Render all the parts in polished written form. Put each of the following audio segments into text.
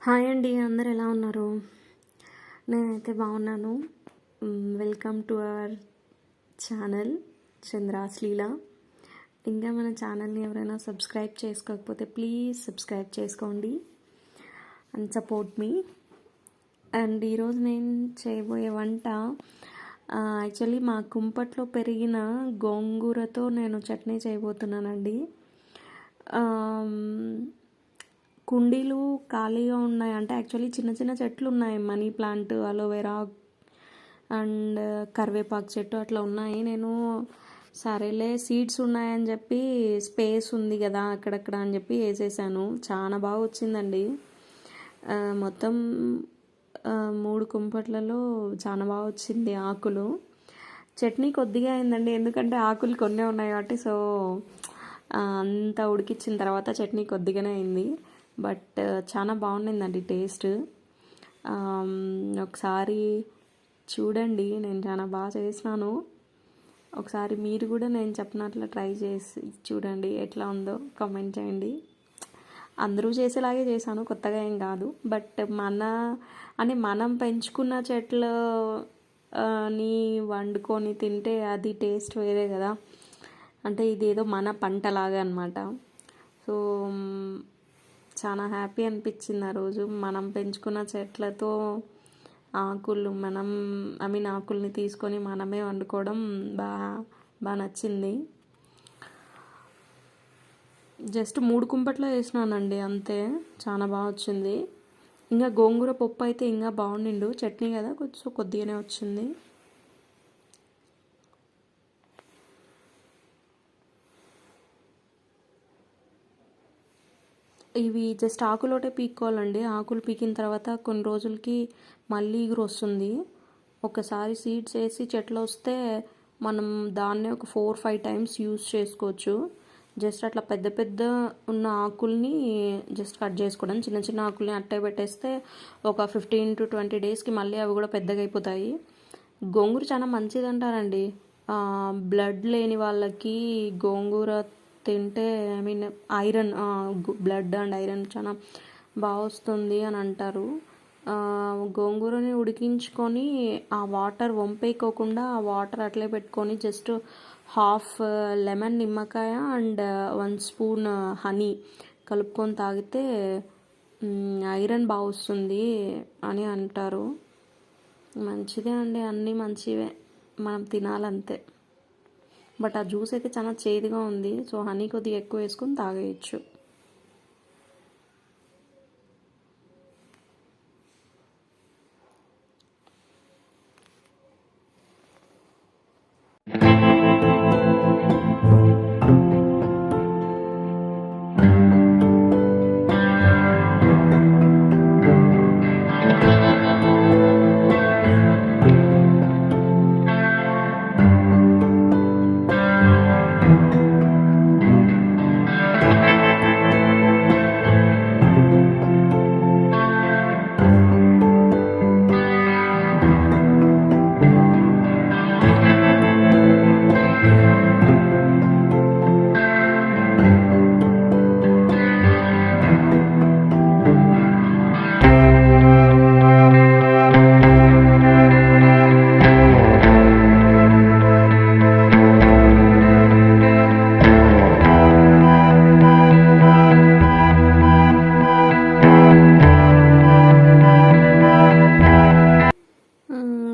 Hi అండి, అందరు ఎలా ఉన్నారు? నేనైతే బాగున్నాను. Welcome to our channel Chandras Leela. ఇంకా మన ఛానల్ని ఎవరైనా సబ్స్క్రైబ్ చేసుకోకపోతే ప్లీజ్ సబ్స్క్రైబ్ చేసుకోండి అండ్ సపోర్ట్ మీ. అండ్ ఈరోజు నేను చేయబోయే వంట యాక్చువల్లీ మా కుంపట్లో పెరిగిన గోంగూరతో నేను చట్నీ చేయబోతున్నానండి. కుండీలు ఖాళీగా ఉన్నాయి, అంటే యాక్చువల్లీ చిన్న చిన్న చెట్లు ఉన్నాయి, మనీ ప్లాంట్, అలోవెరా అండ్ కరివేపాకు చెట్టు అట్లా ఉన్నాయి. నేను సరేలే సీడ్స్ ఉన్నాయని చెప్పి స్పేస్ ఉంది కదా అక్కడక్కడ అని చెప్పి వేసేసాను. చాలా బాగా వచ్చిందండి. మొత్తం 3 కుంపట్లలో చాలా బాగా వచ్చింది ఆకులు. చట్నీ కొద్దిగా అయిందండి, ఎందుకంటే ఆకులు కొన్నే ఉన్నాయి కాబట్టి. సో అంతా ఉడికించిన తర్వాత చట్నీ కొద్దిగానే అయింది, బట్ చాలా బాగుండిందండి టేస్ట్. ఒకసారి చూడండి, నేను చాలా బాగా చేసినాను. ఒకసారి మీరు కూడా నేను చెప్పినట్లు ట్రై చేసి చూడండి, ఎట్లా ఉందో కామెంట్ చేయండి. అందరూ చేసేలాగే చేశాను, కొత్తగా ఏం కాదు. బట్ మనం పెంచుకున్న చెట్లు ని వండుకొని తింటే అది టేస్ట్ వేరే కదా. అంటే ఇదేదో మన పంటలాగా అనమాట. సో చాలా హ్యాపీ అనిపించింది ఆ రోజు. మనం పెంచుకున్న చెట్లతో ఆకుల్ని తీసుకొని మనమే వండుకోవడం బాగా నచ్చింది. జస్ట్ 3 కుంపట్లో వేసినానండి అంతే, చాలా బాగా వచ్చింది. ఇంకా గోంగూర పప్పు అయితే ఇంకా బాగుండిండు, చట్నీ కదా కొంచెం కొద్దిగానే వచ్చింది. ఇవి జస్ట్ ఆకులోటే పీక్కోవాలండి. ఆకులు పీకిన తర్వాత కొన్ని రోజులకి మళ్ళీ ఎగురు వస్తుంది. ఒకసారి సీడ్స్ వేసి చెట్లు వస్తే మనం దాన్నే ఒక 4-5 టైమ్స్ యూజ్ చేసుకోవచ్చు. జస్ట్ అట్లా పెద్ద పెద్ద ఉన్న ఆకుల్ని జస్ట్ కట్ చేసుకోవడం, చిన్న చిన్న ఆకుల్ని అట్టే పెట్టేస్తే ఒక 15 to 20 డేస్కి మళ్ళీ అవి కూడా పెద్దగా అయిపోతాయి. గోంగూర చాలా మంచిది అంటారండి. బ్లడ్ లేని వాళ్ళకి గోంగూర తింటే ఐరన్, బ్లడ్ అండ్ ఐరన్ చాలా బాగా వస్తుంది అని అంటారు. గోంగూరని ఉడికించుకొని ఆ వాటర్ వంపేయకోకుండా ఆ వాటర్ అట్లే పెట్టుకొని జస్ట్ హాఫ్ లెమన్, నిమ్మకాయ అండ్ 1 స్పూన్ హనీ కలుపుకొని తాగితే ఐరన్ బాగా వస్తుంది అని అంటారు. మంచిదే అండి, అన్నీ మంచివే, మనం తినాలంతే. బట్ ఆ జ్యూస్ అయితే చాలా చేదుగా ఉంది. సో హనీ కొద్దిగా ఎక్కువ వేసుకొని తాగేయచ్చు.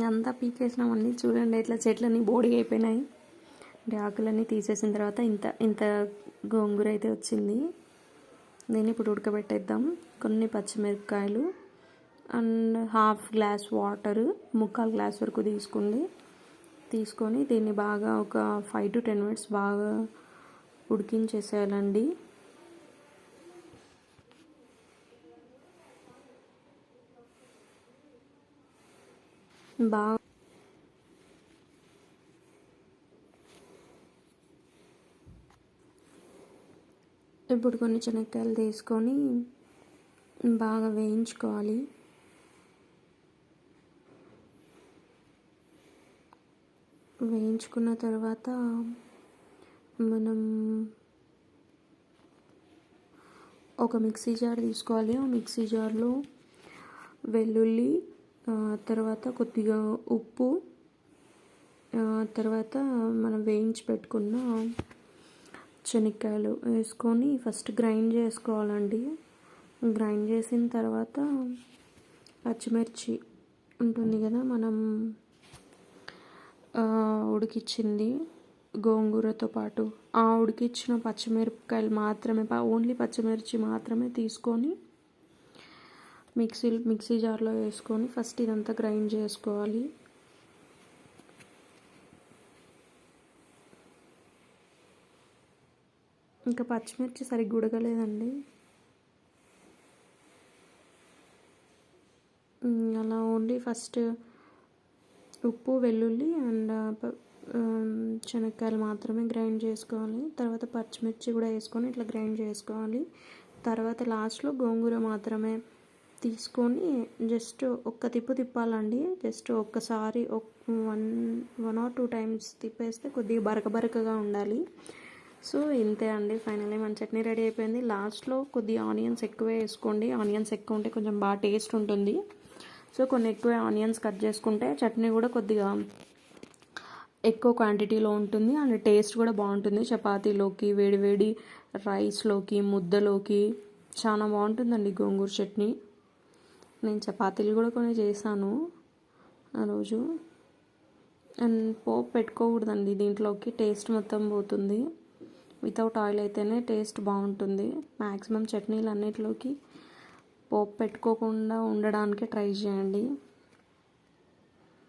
అంతా పీకేసినామండి. చూడండి ఇట్లా చెట్లన్నీ బోడిగా అయిపోయినాయి. అంటే ఆకులన్నీ తీసేసిన తర్వాత ఇంత గోంగూర అయితే వచ్చింది. దీన్ని ఇప్పుడు ఉడకబెట్టేద్దాం. కొన్ని పచ్చిమిరపకాయలు and half glass water, 3/4 glass వరకు తీసుకొని దీన్ని బాగా ఒక 5 to 10 minutes బాగా ఉడికించేసేయాలండి. బాగా ఇప్పుడు కొన్ని శనక్కాయలు తీసుకొని బాగా వేయించుకోవాలి. వేయించుకున్న తర్వాత మనం ఒక మిక్సీ జార్ తీసుకోవాలి. ఆ మిక్సీ జార్లో వెల్లుల్లి, తర్వాత కొద్దిగా ఉప్పు, తర్వాత మనం వేయించి పెట్టుకున్న శనక్కాయలు వేసుకొని ఫస్ట్ గ్రైండ్ చేసుకోవాలండి. గ్రైండ్ చేసిన తర్వాత పచ్చిమిర్చి ఉంటుంది కదా మనం ఉడికిచ్చింది గోంగూరతో పాటు, ఆ ఉడికిచ్చిన పచ్చిమిరపకాయలు మాత్రమే, ఓన్లీ పచ్చిమిర్చి మాత్రమే తీసుకొని మిక్సీ జార్లో వేసుకొని ఫస్ట్ ఇదంతా గ్రైండ్ చేసుకోవాలి. ఇంకా పచ్చిమిర్చి సరిగ్గా ఉడకలేదండి. అలా ఓన్లీ ఫస్ట్ ఉప్పు, వెల్లుల్లి అండ్ శనక్కాయలు మాత్రమే గ్రైండ్ చేసుకోవాలి. తర్వాత పచ్చిమిర్చి కూడా వేసుకొని ఇట్లా గ్రైండ్ చేసుకోవాలి. తర్వాత లాస్ట్లో గోంగూర మాత్రమే తీసుకొని జస్ట్ ఒక్క తిప్పాలండి. జస్ట్ ఒక్కసారి వన్ ఆర్ 2 టైమ్స్ తిప్పేస్తే కొద్దిగా బరకగా ఉండాలి. సో ఇంతే అండి, ఫైనల్లీ మన చట్నీ రెడీ అయిపోయింది. లాస్ట్లో కొద్దిగా ఆనియన్స్ ఎక్కువే వేసుకోండి. ఆనియన్స్ ఎక్కువ ఉంటే కొంచెం బాగా టేస్ట్ ఉంటుంది. సో కొన్ని ఎక్కువ ఆనియన్స్ కట్ చేసుకుంటే చట్నీ కూడా కొద్దిగా ఎక్కువ క్వాంటిటీలో ఉంటుంది అండ్ టేస్ట్ కూడా బాగుంటుంది. చపాతీలోకి, వేడి రైస్లోకి, ముద్దలోకి చాలా బాగుంటుందండి గోంగూర చట్నీ. నేను చపాతీలు కూడా కొన్ని చేశాను ఆ రోజు. అండ్ పోపు పెట్టుకోకూడదండి దీంట్లోకి, టేస్ట్ మొత్తం పోతుంది. వితౌట్ ఆయిల్ అయితేనే టేస్ట్ బాగుంటుంది. మ్యాక్సిమం చట్నీలు అన్నిటిలోకి పోపు పెట్టుకోకుండా ఉండడానికి ట్రై చేయండి.